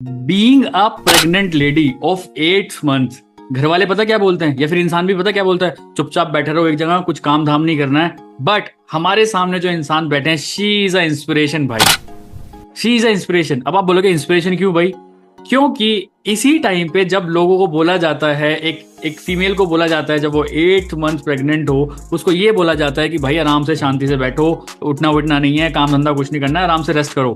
Being a pregnant lady of 8 months, घर वाले पता क्या बोलते हैं, या फिर इंसान भी पता क्या बोलता है, चुपचाप बैठे रहो एक जगह, कुछ काम धाम नहीं करना है। बट हमारे सामने जो इंसान बैठे हैं, शी इज अ इंस्पिरेशन भाई, शी इज अ इंस्पिरेशन। अब आप बोलोगे इंस्पिरेशन क्यों भाई? क्योंकि इसी टाइम पे जब लोगों को बोला जाता है, एक एक फीमेल को बोला जाता है, जब वो 8 months प्रेग्नेंट हो, उसको ये बोला जाता है कि भाई आराम से शांति से बैठो, उठना उठना नहीं है, काम धंधा कुछ नहीं करना है, आराम से रेस्ट करो।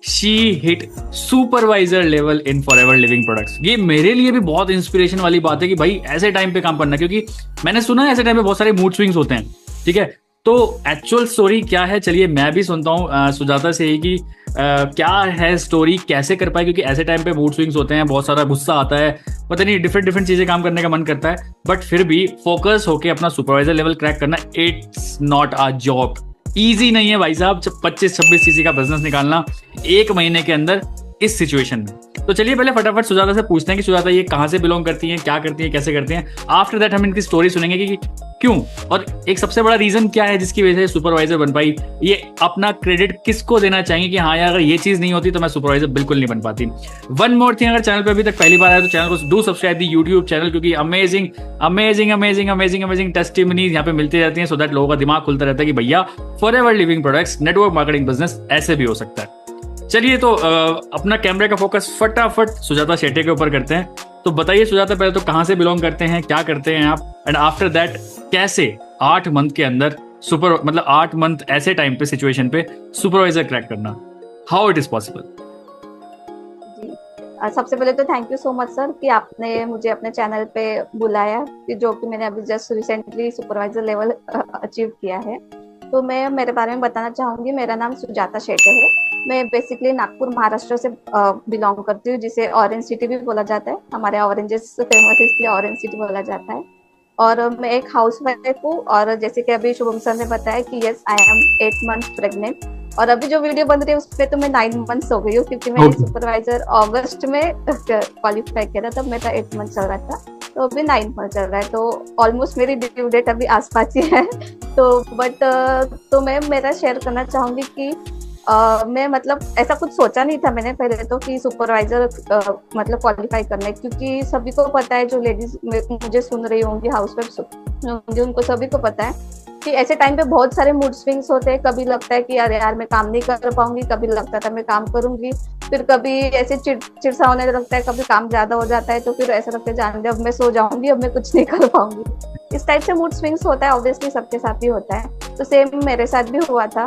She hit supervisor level in for ever living products. ये मेरे लिए भी बहुत इंस्पिरेशन वाली बात है कि भाई ऐसे टाइम पे काम करना, क्योंकि मैंने सुना है ऐसे टाइम पे बहुत सारे मूड स्विंग्स होते हैं। ठीक है, तो एक्चुअल स्टोरी क्या है, चलिए मैं भी सुनता हूँ सुजाता से ही कि क्या है स्टोरी, कैसे कर पाए, क्योंकि ऐसे टाइम पे मूड स्विंग्स होते हैं, बहुत सारा गुस्सा आता है, पता नहीं डिफरेंट डिफरेंट चीजें काम करने का मन करता है, बट फिर भी फोकस होके अपना सुपरवाइजर लेवल क्रैक करना, it's not a job. Easy नहीं है भाई साहब, 25-26 सीसी का बिजनेस निकालना 1 महीने के अंदर इस सिचुएशन में। तो चलिए पहले फटाफट सुजाता से पूछते हैं कि सुजाता ये कहाँ से बिलोंग करती हैं, क्या करती हैं, कैसे करती हैं। आफ्टर दैट हम इनकी स्टोरी सुनेंगे कि क्यों, और एक सबसे बड़ा रीजन क्या है जिसकी वजह से सुपरवाइजर बन पाई। ये अपना क्रेडिट किसको देना चाहेंगे कि हाँ यार अगर ये चीज नहीं होती तो मैं सुपरवाइजर बिल्कुल नहीं बन पाती। वन मोर थिंग, अगर चैनल पे अभी तक पहली बार आया तो चैनल को do subscribe the YouTube channel, क्योंकि amazing amazing amazing amazing amazing testimonies यहाँ पे मिलती रहती हैं, सो दैट लोगों का दिमाग खुलता रहता है कि भैया for ever living products network marketing business ऐसे भी हो सकता है। चलिए तो अपना कैमरे का फोकस फटाफट सुजाता शेट्टी के ऊपर करते हैं। तो बताइए सुजाता, पहले तो कहाँ से बिलोंग करते हैं, क्या करते हैं आप, एंड आफ्टर दैट कैसे 8 मंथ के अंदर मतलब 8 मंथ ऐसे टाइम पे सिचुएशन पे सुपरवाइजर क्रैक करना, हाउ इट इज पॉसिबल। जी। सबसे पहले तो thank you so much sir कि आपने मुझे अपने चैनल पे बुलाया, कि जो कि मैंने अभी just recently supervisor level achieve किया है। तो मैं मेरे बारे में बताना चाहूंगी। मेरा नाम सुजाता शेट्टे है। मैं बेसिकली नागपुर महाराष्ट्र से बिलोंग करती हूँ, जिसे ऑरेंज सिटी भी बोला जाता है। हमारे ऑरेंजेस फेमस इसलिए ऑरेंज सिटी बोला जाता है। और मैं एक हाउस वाइफ हूँ, और जैसे कि अभी शुभम सर ने बताया कि yes I am 8 month pregnant, और अभी जो वीडियो बन रही है उसपे तो मैं 9 मंथ्स हो गई हूँ, क्योंकि मैंने सुपरवाइजर अगस्त में क्वालिफाई किया था, तब मेरा 8 मंथ चल रहा था, तो अभी 9 मंथ चल रहा है। तो ऑलमोस्ट मेरी ड्यू डेट अभी आसपास ही है। तो बट तो मैं मेरा शेयर करना चाहूंगी कि मैं मतलब ऐसा कुछ सोचा नहीं था मैंने पहले तो कि सुपरवाइजर मतलब क्वालिफाई करना है, क्योंकि सभी को पता है, जो लेडीज मुझे सुन रही होंगी, हाउस वाइफ होंगी, उनको सभी को पता है कि ऐसे टाइम पे बहुत सारे मूड स्विंग्स होते हैं। कभी लगता है कि यार यार मैं काम नहीं कर पाऊंगी, कभी लगता था मैं काम करूंगी, फिर कभी ऐसे चिड़सा होने लगता है, कभी काम ज्यादा हो जाता है, तो फिर ऐसा लगता है जान दे अब मैं सो जाऊंगी, अब मैं कुछ नहीं कर पाऊंगी। इस टाइप से मूड स्विंग्स होता है, ऑब्वियसली सबके साथ ही होता है। तो सेम मेरे साथ भी हुआ था।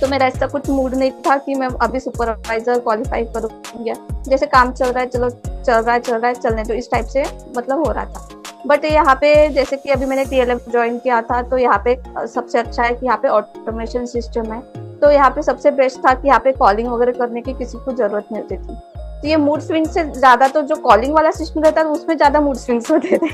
तो मेरा ऐसा कुछ मूड नहीं था कि मैं अभी सुपरवाइजर क्वालिफाई करूंगी, जैसे काम चल रहा है चलो चल रहा है चलने दो, इस टाइप से मतलब हो रहा था। बट यहाँ पे जैसे कि अभी मैंने TLF ज्वाइन किया था, तो यहाँ पे सबसे अच्छा है कि यहाँ पे ऑटोमेशन सिस्टम है। तो यहाँ पे सबसे बेस्ट था कि यहाँ पे कॉलिंग वगैरह करने की किसी को जरूरत नहीं होती थी। तो ये मूड स्विंग से ज्यादा तो जो कॉलिंग वाला सिस्टम रहता था उसमें ज्यादा मूड स्विंग्स होते थे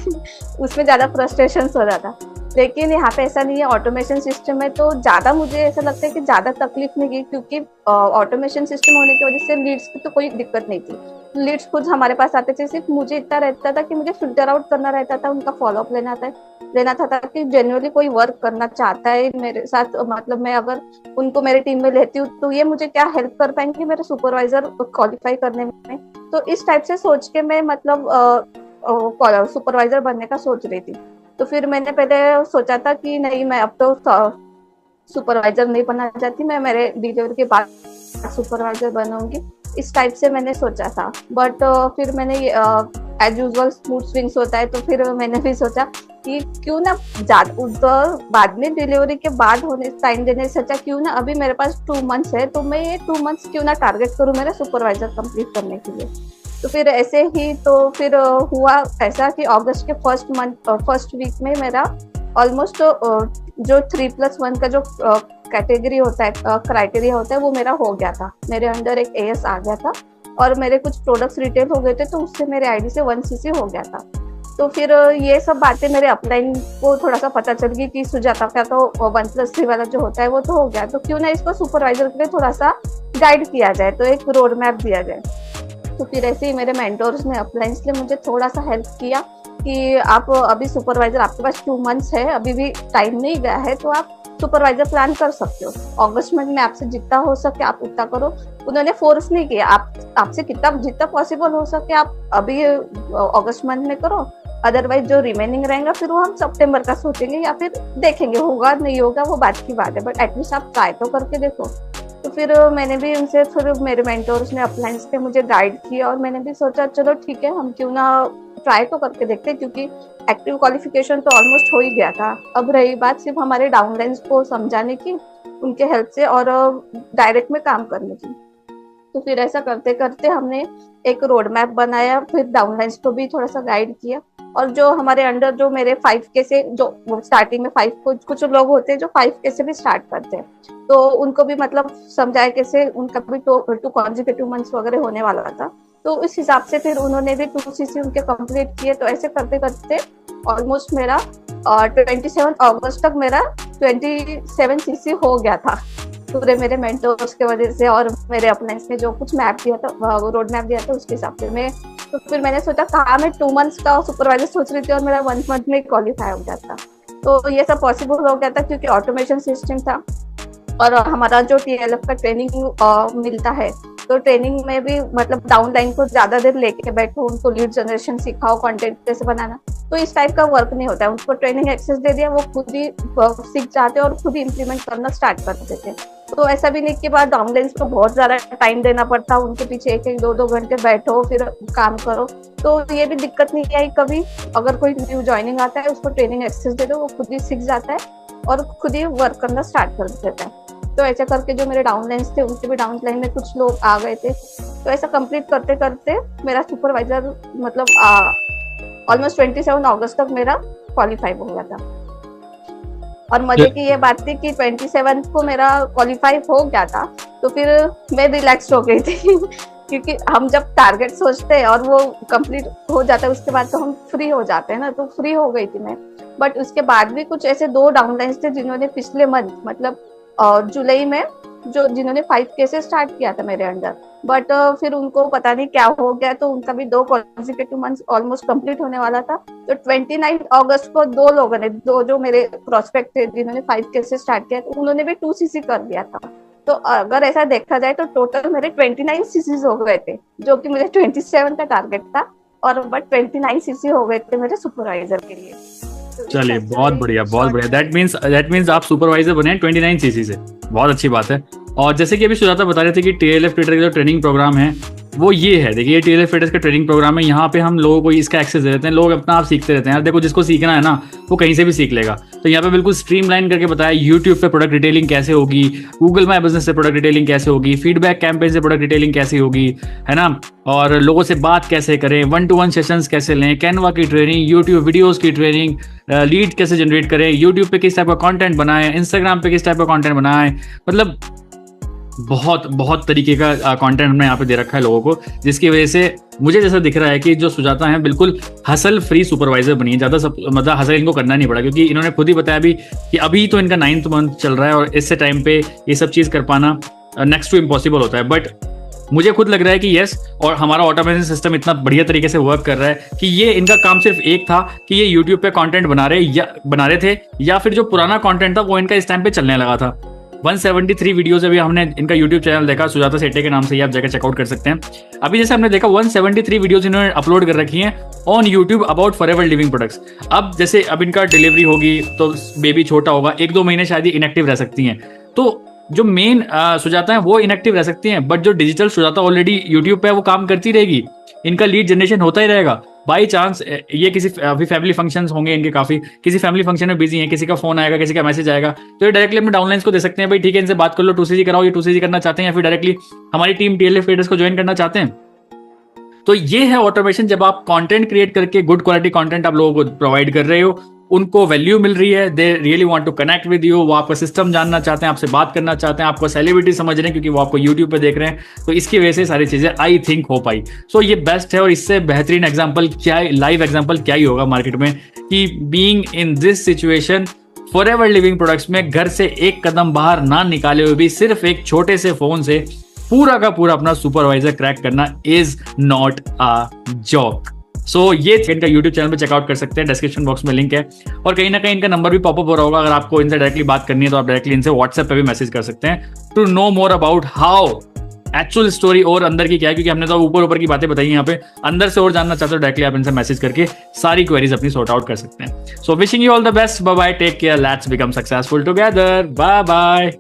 उसमें ज्यादा फ्रस्ट्रेशन हो रहा था। लेकिन यहाँ पे ऐसा नहीं है, ऑटोमेशन सिस्टम है, तो ज्यादा मुझे ऐसा लगता है कि ज्यादा तकलीफ नहीं की, क्योंकि ऑटोमेशन सिस्टम होने की वजह से लीड्स की तो कोई दिक्कत नहीं थी। लीड्स खुद हमारे पास आते थे, सिर्फ मुझे इतना रहता था कि मुझे फिल्टर आउट करना रहता था, उनका फॉलोअप लेना था कि जेन्युइनली कोई वर्क करना चाहता है मेरे साथ, मतलब मैं अगर उनको मेरे टीम में लेती हूँ तो ये मुझे क्या हेल्प कर पाएंगे मेरे सुपरवाइजर क्वालिफाई करने में। तो इस टाइप से सोच के मैं मतलब सुपरवाइजर बनने का सोच रही थी। तो फिर मैंने पहले सोचा था कि नहीं, मैं अब तो सुपरवाइजर नहीं बनना चाहती, मैं मेरे डिलीवरी के बाद सुपरवाइजर बनूंगी, इस टाइप से मैंने सोचा था। बट फिर मैंने एज यूजुअल मूड स्विंग्स होता है, तो फिर मैंने भी सोचा कि क्यों ना बाद में डिलीवरी के बाद होने टाइम देने से अच्छा क्यों ना अभी मेरे पास 2 मंथ्स है, तो मैं ये 2 मंथ्स क्यों ना टारगेट करूँ मेरा सुपरवाइजर कंप्लीट करने के लिए। तो फिर ऐसे ही तो फिर हुआ ऐसा कि अगस्त के फर्स्ट वीक में मेरा ऑलमोस्ट जो 3+1 का जो कैटेगरी होता है, क्राइटेरिया होता है, वो मेरा हो गया था। मेरे अंडर एक AS आ गया था, और मेरे कुछ प्रोडक्ट्स रिटेल हो गए थे, तो उससे मेरे ID से 1 CC हो गया था। तो फिर ये सब बातें मेरे अपलाइन को थोड़ा सा पता चल गई कि सुजाता का तो 1+3 वाला जो होता है वो तो हो गया, तो क्यों ना इसको सुपरवाइजर के लिए थोड़ा सा गाइड किया जाए, तो एक रोड मैप दिया जाए। तो फिर ऐसे ही मेरे मेंटोर्स ने अपलाइंस ने मुझे थोड़ा सा हेल्प किया कि आप अभी सुपरवाइजर, आपके पास 2 मंथ्स है, अभी भी टाइम नहीं गया है, तो आप सुपरवाइजर प्लान कर सकते हो। अगस्त में आपसे जितना हो सके आप उतना करो, उन्होंने फोर्स नहीं किया, आपसे कितना जितना पॉसिबल हो सके आप अभी अगस्त मंथ में करो, अदरवाइज जो रिमेनिंग रहेगा फिर वो हम सितंबर का सोचेंगे या फिर देखेंगे, होगा नहीं होगा वो बात की बात है, बट एटलीस्ट आप ट्राई तो करके देखो। तो फिर मैंने भी उनसे, फिर मेरे मेंटोर्स ने अपलाइंस पे मुझे गाइड किया और मैंने भी सोचा चलो ठीक है, हम क्यों ना ट्राई तो करके देखते हैं, क्योंकि एक्टिव क्वालिफिकेशन तो ऑलमोस्ट हो ही गया था। अब रही बात सिर्फ हमारे डाउनलाइंस को समझाने की, उनके हेल्प से, और डायरेक्ट में काम करने की। तो फिर ऐसा करते करते हमने एक रोड मैप बनाया, फिर डाउनलाइंस को भी थोड़ा सा गाइड किया, और जो हमारे अंडर जो मेरे 5K से, जो स्टार्टिंग में 5 कुछ लोग होते हैं जो 5K से भी स्टार्ट करते हैं, तो उनको भी मतलब समझाया कैसे, उनका भी 2 कॉन्जिक्यूटिव मंथ्स वगैरह होने वाला था, तो इस हिसाब से फिर उन्होंने भी 2CC उनके कंप्लीट किए। तो ऐसे करते करते ऑलमोस्ट मेरा 27 अगस्त तक मेरा 27CC हो गया था, पूरे मेरे मेंटर्स के वजह से और मेरे अपलाइंस ने जो कुछ मैप दिया था, रोड मैप दिया था, उसके हिसाब से मैं, तो फिर मैंने सोचा कहाँ मैं 2 मंथ्स का सुपरवाइजर सोच रही थी और मेरा 1 मंथ में क्वालिफाई हो गया था। तो ये सब पॉसिबल हो गया था क्योंकि ऑटोमेशन सिस्टम था, और हमारा जो TLF का ट्रेनिंग मिलता है, तो ट्रेनिंग में भी मतलब डाउनलाइन को ज्यादा देर लेके बैठो, उनको लीड जनरेशन सिखाओ, कंटेंट कैसे बनाना, तो इस टाइप का वर्क नहीं होता है। उनको ट्रेनिंग एक्सेस दे दिया, वो खुद ही सीख जाते और खुद ही इम्प्लीमेंट करना स्टार्ट कर देते। तो ऐसा भी नहीं कि बाद डाउनलाइंस को बहुत ज्यादा टाइम देना पड़ता, उनके पीछे 1-1, 2-2 घंटे बैठो फिर काम करो। तो ये भी दिक्कत नहीं आई कभी, अगर कोई न्यू ज्वाइनिंग आता है उसको ट्रेनिंग एक्सेस दे दो, वो खुद ही सीख जाता है और खुद ही वर्क करना स्टार्ट कर देता है। तो ऐसा करके जो मेरे डाउनलाइंस थे उनके भी डाउनलाइन में कुछ लोग आ गए थे। तो ऐसा कंप्लीट करते करते मेरा सुपरवाइजर मतलब ऑलमोस्ट 27 अगस्त तक मेरा क्वालिफाई हो गया था। और मजे की ये बात थी कि 27 को मेरा क्वालिफाई हो गया था, तो फिर मैं रिलैक्स हो गई थी क्योंकि हम जब टारगेट सोचते हैं और वो कंप्लीट हो जाता है उसके बाद तो हम फ्री हो जाते हैं ना, तो फ्री हो गई थी मैं। बट उसके बाद भी कुछ ऐसे 2 डाउनलाइंस थे जिन्होंने पिछले मंथ मतलब जुलाई में जिन्होंने 5K से स्टार्ट किया था मेरे अंडर, बट फिर उनको पता नहीं क्या हो गया, तो उनका भी 2 कॉन्सिक्यूटिव मंथ्स ऑलमोस्ट कंप्लीट होने वाला था। तो 29 अगस्त को 2 लोगों ने, 2 जो मेरे प्रोस्पेक्ट थे जिन्होंने 5K से स्टार्ट किया, तो उन्होंने भी 2CC कर दिया था। तो अगर ऐसा देखा जाए तो टोटल मेरे 29 CCs हो गए थे, जो कि मुझे 27 का टारगेट था, और बट 29 CC हो गए थे मेरे सुपरवाइजर के लिए। चलिए बहुत बढ़िया, बहुत बढ़िया। दैट मीन्स आप सुपरवाइजर बने 29 CC से, बहुत अच्छी बात है। और जैसे कि अभी सुजाता बता रहे थे कि TLF ट्रेडर का जो ट्रेनिंग प्रोग्राम है वो ये है, देखिए ये TLF ट्रेडर्स का ट्रेनिंग प्रोग्राम है, यहाँ पे हम लोगों को इसका एक्सेस दे देते हैं, लोग अपना आप सीखते रहते हैं। यार देखो, जिसको सीखना है ना वो कहीं से भी सीख लेगा। तो यहाँ पे बिल्कुल स्ट्रीमलाइन करके बताया यूट्यूब पे प्रोडक्ट डिटेलिंग कैसे होगी, गूगल माई बिजनेस से प्रोडक्ट डिटेलिंग कैसे होगी, फीडबैक कैंपेन से प्रोडक्ट डिटेलिंग कैसे होगी, है ना, और लोगों से बात कैसे करें, 1-to-1 सेशंस कैसे लें, कैनवा की ट्रेनिंग, यूट्यूब वीडियोस की ट्रेनिंग, लीड कैसे जनरेट करें, यूट्यूब पे किस टाइप का कंटेंट बनाएं, इंस्टाग्राम पे किस टाइप का कंटेंट बनाएं, मतलब बहुत बहुत तरीके का कंटेंट हमने यहाँ पे दे रखा है लोगों को, जिसकी वजह से मुझे जैसा दिख रहा है कि जो सुजाता है बिल्कुल हसल फ्री सुपरवाइजर बनी है। ज़्यादा मतलब हसल इनको करना नहीं पड़ा, क्योंकि इन्होंने खुद ही बताया भी कि अभी तो इनका 9th मंथ चल रहा है और इससे टाइम पे ये सब चीज़ कर पाना नेक्स्ट टू इम्पॉसिबल होता है। बट मुझे खुद लग रहा है कि यस, और हमारा ऑटोमेशन सिस्टम इतना बढ़िया तरीके से वर्क कर रहा है कि ये इनका काम सिर्फ एक था कि ये यूट्यूब पे कंटेंट बना रहे थे, या फिर जो पुराना कंटेंट था वो इनका इस टाइम पे चलने लगा था। 173 वीडियोस अभी हमने इनका यूट्यूब चैनल देखा, सुजाता सेठे के नाम से, आप जाकर चेकआउट कर सकते हैं। अभी जैसे हमने देखा 173 वीडियोस इन्होंने अपलोड कर रखी हैं on YouTube about forever living products. अब जैसे अब इनका डिलीवरी होगी तो बेबी छोटा होगा, 1-2 महीने शायद ही इनएक्टिव रह सकती हैं, तो जो मेन सुजाता है वो इनएक्टिव रह सकती हैं, बट जो डिजिटल सुजाता ऑलरेडी यूट्यूब पे वो काम करती रहेगी, इनका लीड जनरेशन होता ही रहेगा। बाई चांस ये किसी अभी फैमिली फंक्शंस होंगे इनके, काफी किसी फैमिली फंक्शन में बिजी हैं, किसी का फोन आएगा, किसी का मैसेज आएगा, तो ये डायरेक्टली अपने डाउनलाइंस को दे सकते हैं, भाई ठीक है इनसे बात कर लो, 2CC कराओ, ये 2CC करना चाहते हैं या फिर डायरेक्टली हमारी टीम TLF ट्रेडर्स को ज्वाइन करना चाहते हैं। तो ये है ऑटोमेशन, जब आप कंटेंट क्रिएट करके गुड क्वालिटी कंटेंट आप लोगों को प्रोवाइड कर रहे हो, उनको वैल्यू मिल रही है, they really want to connect with you, वो आपका सिस्टम जानना चाहते हैं, आपसे बात करना चाहते हैं, आपको सेलिब्रिटी समझ रहे हैं क्योंकि वो आपको यूट्यूब पे देख रहे हैं, तो इसकी वजह से सारी चीजें आई थिंक हो पाई। सो ये बेस्ट है, और इससे बेहतरीन एग्जाम्पल क्या, लाइव एग्जाम्पल क्या ही होगा मार्केट में कि being in this situation forever living products में घर से एक कदम बाहर ना निकाले हुए भी सिर्फ एक छोटे से फोन से पूरा का पूरा अपना सुपरवाइजर क्रैक करना इज नॉट अ जॉक। सो ये इनका यूट्यूब चैनल पे चेकआउट कर सकते हैं, डिस्क्रिप्शन बॉक्स में लिंक है, और कहीं ना कहीं इनका नंबर भी पॉपअप हो रहा होगा। अगर आपको इनसे डायरेक्टली बात करनी है तो आप डायरेक्टली इनसे व्हाट्सएप पे भी मैसेज कर सकते हैं to know more about how actual story और अंदर की क्या है, क्योंकि हमने तो ऊपर ऊपर की बातें बताई यहाँ पे, अंदर से और जानना चाहते हो डायरेक्टली आप इनसे मैसेज करके सारी क्वेरीज अपनी सॉर्ट आउट कर सकते हैं। So wishing you all the best, bye bye, take care, let's become successful together, bye bye.